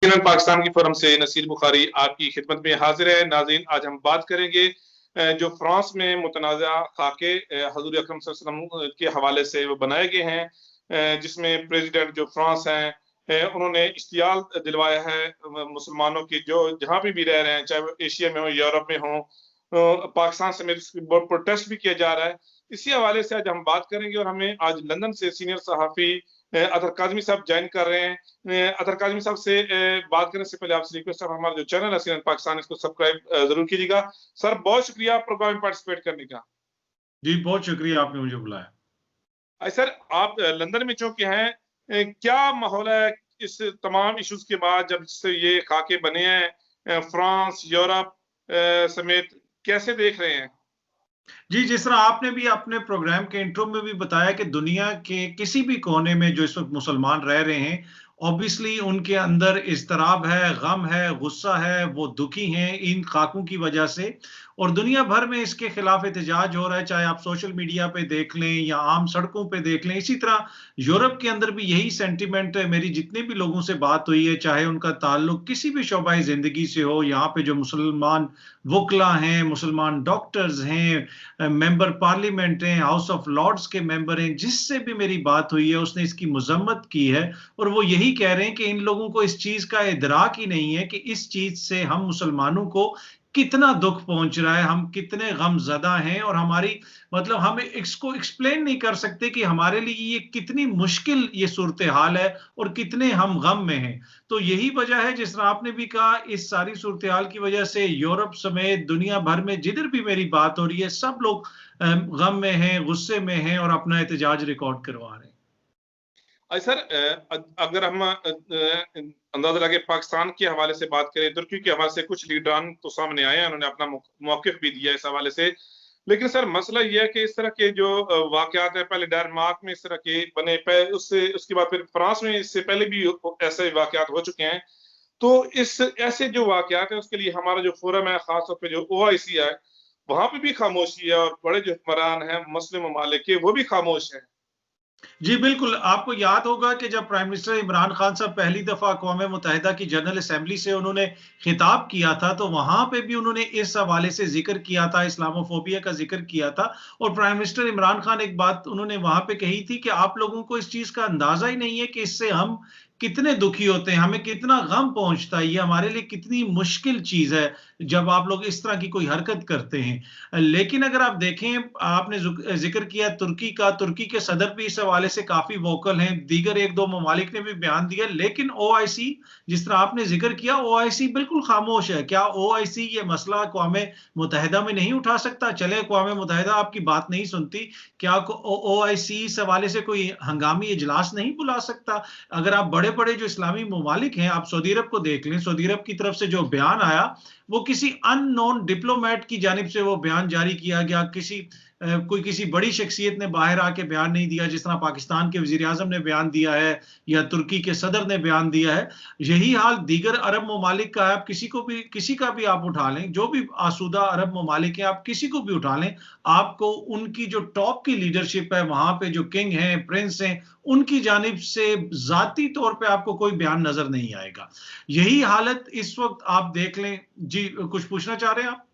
Channel Pakistan की forum से नसीर बुखारी आपकी खिदमत में हाजिर है। नाज़रीन, आज हम बात करेंगे जो फ्रांस में मुतनाज़ा खाके हजूर अकरम सल्लल्लाहु अलैहि वसल्लम के हवाले से वो बनाए गए हैं, जिसमें प्रेसिडेंट जो फ्रांस हैं उन्होंने इश्तियाल दिलवाया है मुसलमानों की जो जहाँ भी रह रहे हैं, चाहे वो एशिया में हो, यूरोप में हो, पाकिस्तान समेत प्रोटेस्ट भी किया जा रहा है। इसी हवाले से आज हम बात करेंगे और हमें आज लंदन से सीनियर सहाफ़ी अतर काज़मी साहब ज्वाइन कर रहे हैं। अतर काज़मी साहब से बात करने से पहले आपसे रिक्वेस्ट है, हमारा जो चैनल है सीएनएन पाकिस्तान, इसको सब्सक्राइब जरूर कीजिएगा। सर, बहुत शुक्रिया प्रोग्राम में पार्टिसिपेट करने का। जी, बहुत शुक्रिया आपने मुझे बुलाया। सर, आप लंदन में चूंकि हैं, क्या माहौल है इस तमाम इश्यूज के बाद जब से ये खाके बने हैं, फ्रांस, यूरोप समेत, कैसे देख रहे हैं? जी, जिस तरह आपने भी अपने प्रोग्राम के इंट्रो में भी बताया कि दुनिया के किसी भी कोने में जो इस वक़्त मुसलमान रह रहे हैं, ऑब्वियसली उनके अंदर इज़्तिराब है, गम है, गुस्सा है, वो दुखी हैं इन खाकों की वजह से और दुनिया भर में इसके खिलाफ एहतजाज हो रहा है, चाहे आप सोशल मीडिया पे देख लें या आम सड़कों पे देख लें। इसी तरह यूरोप के अंदर भी यही सेंटिमेंट है। मेरी जितने भी लोगों से बात हुई है, चाहे उनका ताल्लुक किसी भी शोबाए ज़िंदगी से हो, यहाँ पे जो मुसलमान वुकला हैं, मुसलमान डॉक्टर्स हैं, मेंबर पार्लियामेंट हैं, हाउस ऑफ लॉर्ड्स के मेंबर हैं, जिससे भी मेरी बात हुई है उसने इसकी मजम्मत की है और वो यही कह रहे हैं कि इन लोगों को इस चीज का इदराक ही नहीं है कि इस चीज से हम मुसलमानों को कितना दुख पहुंच रहा है, हम कितने गमज़दा हैं और हमारी मतलब हम इसको एक्सप्लेन नहीं कर सकते कि हमारे लिए ये कितनी मुश्किल ये सूरत हाल है और कितने हम गम में हैं। तो यही वजह है, जिस तरह आपने भी कहा, इस सारी सूरत हाल की वजह से यूरोप समेत दुनिया भर में जिधर भी मेरी बात हो रही है, सब लोग गम में हैं, गुस्से में हैं और अपना एहतजाज रिकॉर्ड करवा रहे हैं। सर, अगर हम अंदाजा लगे पाकिस्तान के हवाले से बात करें, तुर्की के हवाले से कुछ लीडरान तो सामने आए हैं, उन्होंने अपना मौकिफ भी दिया इस हवाले से। लेकिन सर, मसला यह है कि इस तरह के जो वाकयात है, पहले डेनमार्क में इस तरह के बने, उससे उसके बाद फिर फ्रांस में इससे पहले भी ऐसे वाकयात हो चुके हैं। तो इस ऐसे जो वाकयात है उसके लिए हमारा जो फोरम है, खासतौर पर जो OIC है, वहां पे भी खामोशी है और बड़े जो हुक्मरान हैं मुस्लिम ममालिक के, वो भी खामोश है। जी, बिल्कुल, आपको याद होगा कि जब प्राइम मिनिस्टर इमरान खान साहब पहली दफ़ा अक़वाम मुत्तहिदा की जनरल असेंबली से उन्होंने खिताब किया था, तो वहाँ पे भी उन्होंने इस हवाले से ज़िक्र किया था, इस्लामोफ़ोबिया का ज़िक्र किया था और प्राइम मिनिस्टर इमरान खान एक बात उन्होंने वहाँ पे कही थी कि आप लोगों को इस चीज़ का अंदाज़ा ही नहीं है कि इससे हम कितने दुखी होते हैं, हमें कितना गम पहुँचता है, ये हमारे लिए कितनी मुश्किल चीज़ है, जब आप लोग इस तरह की कोई हरकत करते हैं। लेकिन अगर आप देखें, आपने ज़िक्र किया तुर्की का, तुर्की के सदर भी इस हवाले से काफ़ी वोकल हैं, दीगर 1-2 ममालिक ने भी बयान दिया, लेकिन OIC, जिस तरह आपने ज़िक्र किया, OIC बिल्कुल खामोश है। क्या OIC ये मसला अक़वाम मुत्तहिदा में नहीं उठा सकता? चले अक़वाम मुत्तहिदा आपकी बात नहीं सुनती, क्या OIC इस हवाले से कोई हंगामी इजलास नहीं बुला सकता? अगर आप बड़े-बड़े जो इस्लामी ममालिक हैं, आप सऊदी अरब को देख लें, सऊदी अरब की तरफ से जो बयान आया, वो किसी अननोन डिप्लोमेट की जानिब से वो बयान जारी किया गया, कोई किसी बड़ी शख्सियत ने बाहर आके बयान नहीं दिया, जिस तरह पाकिस्तान के वज़ीर-ए-आज़म ने बयान दिया है या तुर्की के सदर ने बयान दिया है। यही हाल दीगर अरब ममालिक का है। आप किसी का भी आप उठा लें, जो भी आसूदा अरब ममालिक हैं, आप किसी को भी उठा लें, आपको उनकी जो टॉप की लीडरशिप है, वहाँ पे जो किंग हैं, प्रिंस हैं, उनकी जानिब से ज़ाती तौर पे आपको कोई बयान नज़र नहीं आएगा। यही हालत इस वक़्त आप देख लें। जी, कुछ पूछना चाह रहे हैं आप?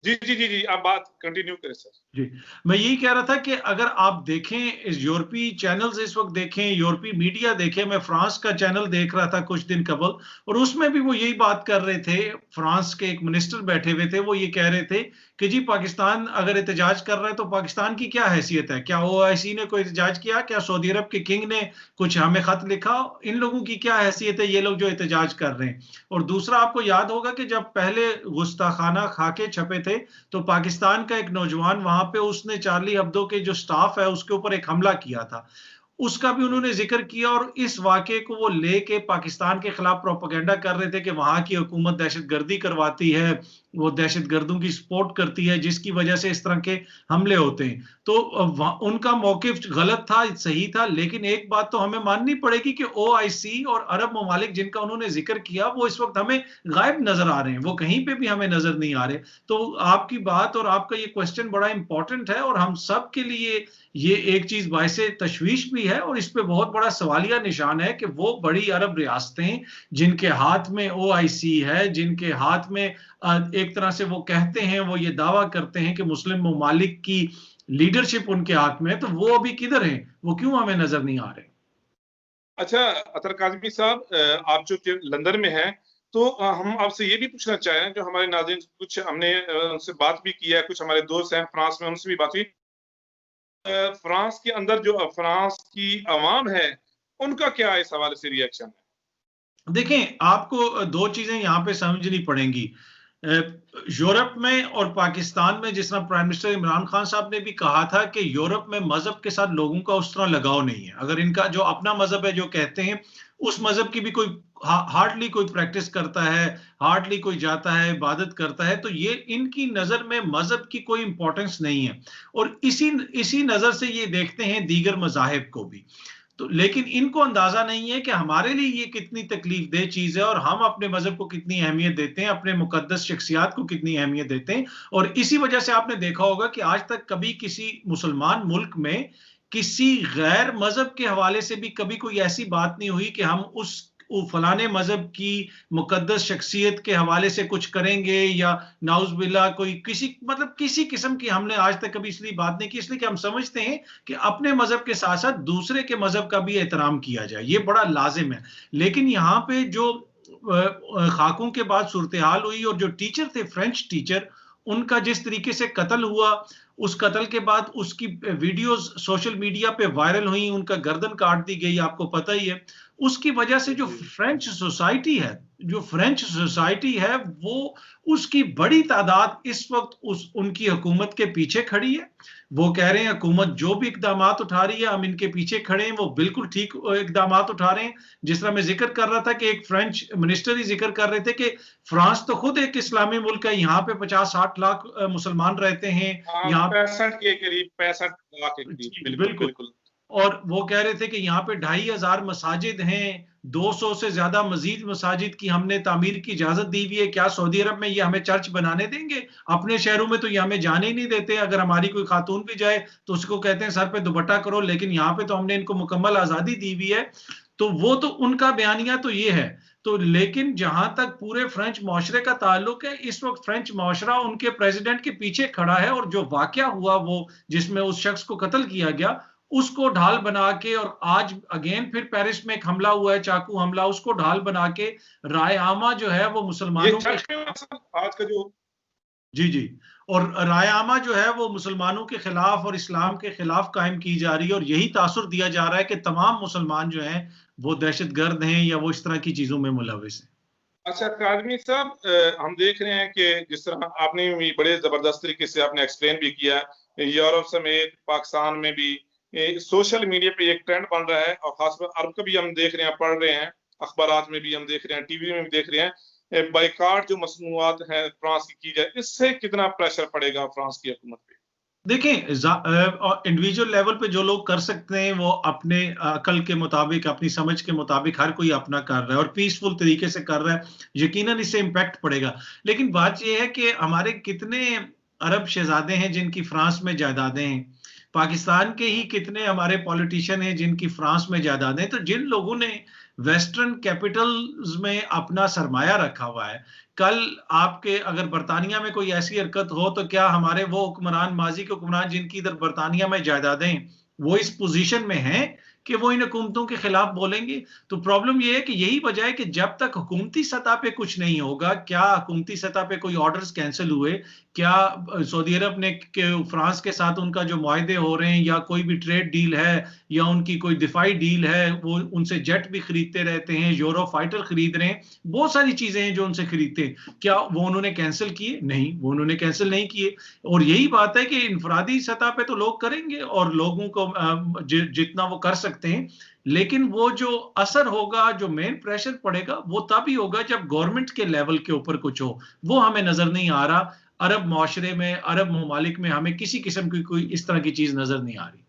जी, जी, जी, जी, आप बात कंटिन्यू करें सर। जी, मैं यही कह रहा था कि अगर आप देखें, इस यूरोपीय चैनल्स इस वक़्त देखें, यूरोपीय मीडिया देखें, मैं फ्रांस का चैनल देख रहा था कुछ दिन कबल और उसमें भी वो यही बात कर रहे थे। फ्रांस के एक मिनिस्टर बैठे हुए थे, वो ये कह रहे थे कि जी, पाकिस्तान अगर एहतजाज कर रहा है तो पाकिस्तान की क्या हैसियत है? क्या OIC ने कोई एहतजाज किया? क्या सऊदी अरब के किंग ने कुछ हमें खत लिखा? इन लोगों की क्या हैसियत है, ये लोग जो एहतजाज कर रहे हैं? और दूसरा, आपको याद होगा कि जब पहले गुस्ताखाना खाके छपे थे, तो पाकिस्तान का एक नौजवान वहां पे, उसने चार्ली हेब्दो के जो स्टाफ है उसके ऊपर एक हमला किया था, उसका भी उन्होंने जिक्र किया और इस वाक़े को वो लेके पाकिस्तान के खिलाफ प्रोपेगेंडा कर रहे थे कि वहाँ की हुकूमत दहशतगर्दी करवाती है, वो दहशतगर्दों की सपोर्ट करती है, जिसकी वजह से इस तरह के हमले होते हैं। तो उनका मौक़िफ़ गलत था, सही था, लेकिन एक बात तो हमें माननी पड़ेगी कि OIC और अरब ममालिक जिनका उन्होंने जिक्र किया, वो इस वक़्त हमें गायब नज़र आ रहे हैं, वो कहीं पे भी हमें नज़र नहीं आ रहे। तो आपकी बात और आपका ये क्वेश्चन बड़ा इम्पोर्टेंट है और हम सब के लिए ये एक चीज बाइसे तशवीश भी है और इस पे बहुत बड़ा सवालिया निशान है कि वो बड़ी अरब रियासतें जिनके हाथ में ओआईसी है, जिनके हाथ में एक तरह से वो कहते हैं, वो ये दावा करते हैं कि मुस्लिम ममालिक की लीडरशिप उनके हाथ में है, तो वो अभी किधर है, वो क्यों हमें नजर नहीं आ रहे? अच्छा, अतर काज़मी साहब, आप चूँकि लंदन में हैं, तो हम आपसे ये भी पूछना चाहें, जो हमारे नाज़रीन, कुछ हमने उनसे बात भी की है, कुछ हमारे दोस्त हैं फ्रांस में, उनसे भी बात हुई। फ्रांस के अंदर जो फ्रांस की अवाम है, उनका क्या इस हवाले से रिएक्शन है? देखें, आपको दो चीजें यहां पे समझनी पड़ेंगी। यूरोप में और पाकिस्तान में, जिस तरह प्राइम मिनिस्टर इमरान खान साहब ने भी कहा था कि यूरोप में मजहब के साथ लोगों का उस तरह लगाव नहीं है। अगर इनका जो अपना मजहब है, जो कहते हैं, उस मजहब की भी कोई हार्डली कोई प्रैक्टिस करता है, हार्डली कोई जाता है, इबादत करता है, तो ये इनकी नजर में मजहब की कोई इंपॉर्टेंस नहीं है। और इसी इसी नजर से ये देखते हैं दीगर मजाहिब को भी। तो लेकिन इनको अंदाजा नहीं है कि हमारे लिए ये कितनी तकलीफ दह चीज है और हम अपने मजहब को कितनी अहमियत देते हैं, अपने मुकद्दस शख्सियात को कितनी अहमियत देते हैं। और इसी वजह से आपने देखा होगा कि आज तक कभी किसी मुसलमान मुल्क में किसी गैर मजहब के हवाले से भी कभी कोई ऐसी बात नहीं हुई कि हम उस फलाने मजहब की मुकद्दस शख्सियत के हवाले से कुछ करेंगे, या नाउजुबिल्लाह कोई किसी मतलब किसी किस्म की हमने आज तक कभी इसलिए बात नहीं की, इसलिए कि हम समझते हैं कि अपने मजहब के साथ साथ दूसरे के मजहब का भी एहतराम किया जाए, ये बड़ा लाजिम है। लेकिन यहाँ पे जो खाकों के बाद सूरत हाल हुई, और जो टीचर थे, फ्रेंच टीचर, उनका जिस तरीके से कत्ल हुआ, उस कत्ल के बाद उसकी वीडियोस सोशल मीडिया पे वायरल हुई, उनका गर्दन काट दी गई, आपको पता ही है। उसकी वजह से जो जी। फ्रेंच सोसाइटी है, जो फ्रेंच सोसाइटी है, वो उसकी बड़ी तादाद इस वक्त उस उनकी हुकूमत के पीछे खड़ी है। वो कह रहे हैं हुकूमत जो भी इकदामात उठा रही है, हम इनके पीछे खड़े हैं, वो बिल्कुल ठीक इकदामात उठा रहे हैं। जिस तरह मैं जिक्र कर रहा था कि एक फ्रेंच मिनिस्टर ही जिक्र कर रहे थे कि फ्रांस तो खुद एक इस्लामी मुल्क है, यहाँ पे 50-60 लाख मुसलमान रहते हैं। हाँ, यहाँ 65 के करीब, 65 लाख के करीब, जी बिल्कुल, बिल्कुल। बिल्कुल। और वो कह रहे थे कि यहाँ पे 2500 मसाजिद हैं, 200 से ज्यादा मजीद मसाजिद की हमने तामीर की इजाजत दी हुई है। क्या सऊदी अरब में ये हमें चर्च बनाने देंगे? अपने शहरों में तो ये हमें जाने ही नहीं देते। अगर हमारी कोई खातून भी जाए तो उसको कहते हैं सर पे दुपट्टा करो, लेकिन यहाँ पे तो हमने इनको मुकम्मल आजादी दी हुई है। तो वो तो उनका बयानिया तो ये है। तो लेकिन जहां तक पूरे फ्रेंच माशरे का ताल्लुक है, इस वक्त फ्रेंच माशरा उनके प्रेसिडेंट के पीछे खड़ा है, और जो वाकया हुआ, वो जिसमें उस शख्स को कत्ल किया गया, उसको ढाल बना के, और आज अगेन फिर पेरिस में एक हमला हुआ है, चाकू हमला, उसको ढाल बना के राय आमा जो है वो ये मुसलमानों के चर्च में आज का जो जी जी, और राय आमा जो है वो मुसलमानों के खिलाफ और इस्लाम के खिलाफ कायम की जा रही है, और यही तासुर दिया जा रहा है कि तमाम मुसलमान जो हैं वो दहशतगर्द हैं या वो इस तरह की चीजों में मुलविस हैं। अच्छा, काज़मी साहब, हम देख रहे हैं कि जिस तरह आपने भी बड़े ज़बरदस्त तरीके से आपने एक्सप्लेन भी किया, यूरोप समेत पाकिस्तान में भी सोशल मीडिया पे एक ट्रेंड बन रहा है, और ख़ासकर अरब का भी हम देख रहे हैं, पढ़ रहे हैं, अखबारात में भी हम देख रहे हैं, टीवी में भी देख रहे हैं, बायकॉट जो मसनूआत हैं फ्रांस की जाए, इससे कितना प्रेशर पड़ेगा फ्रांस की हुकूमत पे? देखें, इंडिविजुअल लेवल पे जो लोग कर सकते हैं वो अपने अकल के मुताबिक, अपनी समझ के मुताबिक हर कोई अपना कर रहा है और पीसफुल तरीके से कर रहा है। यकीनन इससे इम्पैक्ट पड़ेगा। लेकिन बात यह है कि हमारे कितने अरब शहजादे हैं जिनकी फ्रांस में जायदादें हैं, पाकिस्तान के ही कितने हमारे पॉलिटिशियन हैं जिनकी फ्रांस में जायदादें हैं। तो जिन लोगों ने वेस्टर्न कैपिटल्स में अपना सरमाया रखा हुआ है, कल आपके अगर बरतानिया में कोई ऐसी हरकत हो, तो क्या हमारे वो हुक्मरान, माजी के हुक्मरान जिनकी इधर बरतानिया में जायदादें, वो इस पोजीशन में हैं कि वो इन हुकूमतों के खिलाफ बोलेंगे? तो प्रॉब्लम ये है कि यही वजह है कि जब तक हुकूमती सतह पे कुछ नहीं होगा, क्या हुकूमती सतह पे कोई ऑर्डर्स कैंसिल हुए, क्या सऊदी अरब ने फ्रांस के साथ उनका जो मुआहदे हो रहे हैं, या कोई भी ट्रेड डील है, या उनकी कोई दिफाई डील है, वो उनसे जेट भी खरीदते रहते हैं, यूरो फाइटर खरीद रहे हैं, बहुत सारी चीजें हैं जो उनसे खरीदते हैं, क्या वो उन्होंने कैंसिल किए? नहीं, वो उन्होंने कैंसिल नहीं किए। और यही बात है कि इनफरादी सतह पे तो लोग करेंगे, और लोगों को जितना वो कर सकते हैं, लेकिन वो जो असर होगा, जो मेन प्रेशर पड़ेगा, वो तभी होगा जब गवर्नमेंट के लेवल के ऊपर कुछ हो। वो हमें नजर नहीं आ रहा। अरब माशरे में, अरब ममालिक में हमें किसी किस्म की कोई इस तरह की चीज नजर नहीं आ रही।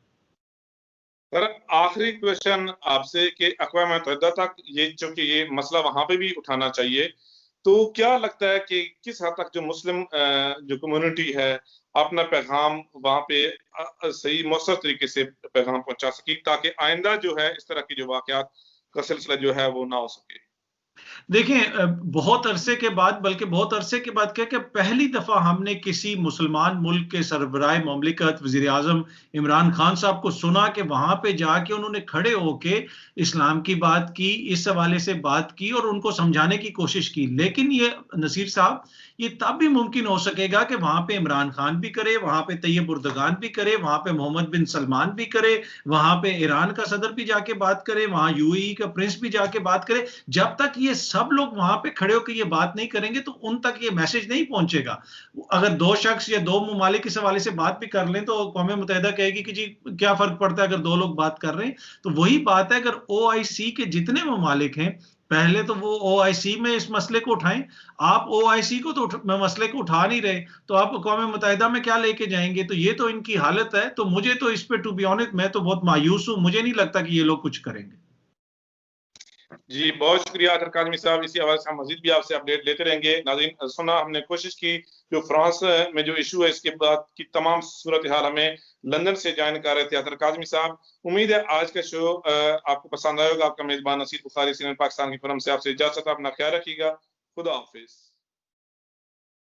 सर, आखिरी क्वेश्चन आपसे कि अक़वाम मुत्तहिदा तक ये, चूंकि ये मसला वहां पे भी उठाना चाहिए, तो क्या लगता है कि किस हद तक जो मुस्लिम जो कम्युनिटी है अपना पैगाम वहां पे सही मौसर तरीके से पैगाम पहुंचा सके, ताकि आइंदा जो है इस तरह की जो वाकयात का सिलसिला जो है वो ना हो सके? देखिए बहुत अरसे के बाद, बल्कि बहुत अरसे के बाद क्या, कि पहली दफा हमने किसी मुसलमान मुल्क के सरबराह ममलिकत वजीर आजम इमरान खान साहब को सुना कि वहां पे जाके उन्होंने खड़े होके इस्लाम की बात की, इस हवाले से बात की और उनको समझाने की कोशिश की। लेकिन ये नसीर साहब, ये तब भी मुमकिन हो सकेगा कि वहां पे इमरान खान भी करे, वहां पे तैयब उर्दगान भी करे, वहां पे मोहम्मद बिन सलमान भी करे, वहां पे ईरान का सदर भी जाके बात करे, वहां यूएई का प्रिंस भी जाके बात करे। जब तक ये सब लोग वहां पे खड़े होकर ये बात नहीं करेंगे तो उन तक ये मैसेज नहीं पहुंचेगा। अगर दो शख्स या दो ममालिक इस हवाले से बात भी कर लें तो कौम मुत्तहिदा कहेगी कि जी क्या फर्क पड़ता है अगर दो लोग बात कर रहे हैं। तो वही बात है, अगर ओआईसी के जितने ममालिक हैं पहले तो वो ओआईसी में इस मसले को उठाएं। आप ओआईसी को तो मसले को उठा नहीं रहे, तो आप कौम मुत्तहिदा में क्या लेके जाएंगे? तो ये तो इनकी हालत है। तो मुझे तो इस पे टू बी ऑनेस्ट मैं तो बहुत मायूस हूं, मुझे नहीं लगता कि ये लोग कुछ करेंगे। जी, बहुत शुक्रिया अतर काज़मी साहब। इसी हवाले से हम मजीद भी आपसे अपडेट लेते रहेंगे। नाज़रीन, सुना हमने कोशिश की जो फ्रांस में जो इशू है इसके बाद की तमाम सूरत हाल हमें लंदन से ज्वाइन कर रहे थे अतर काज़मी साहब। उम्मीद है आज का शो आपको पसंद आएगा। आपका मेजबान नसीर बुखारी, सीनियर पाकिस्तान की फिल्म से आपसे इजाजत। अपना ख्याल रखिएगा। खुदा हाफिज।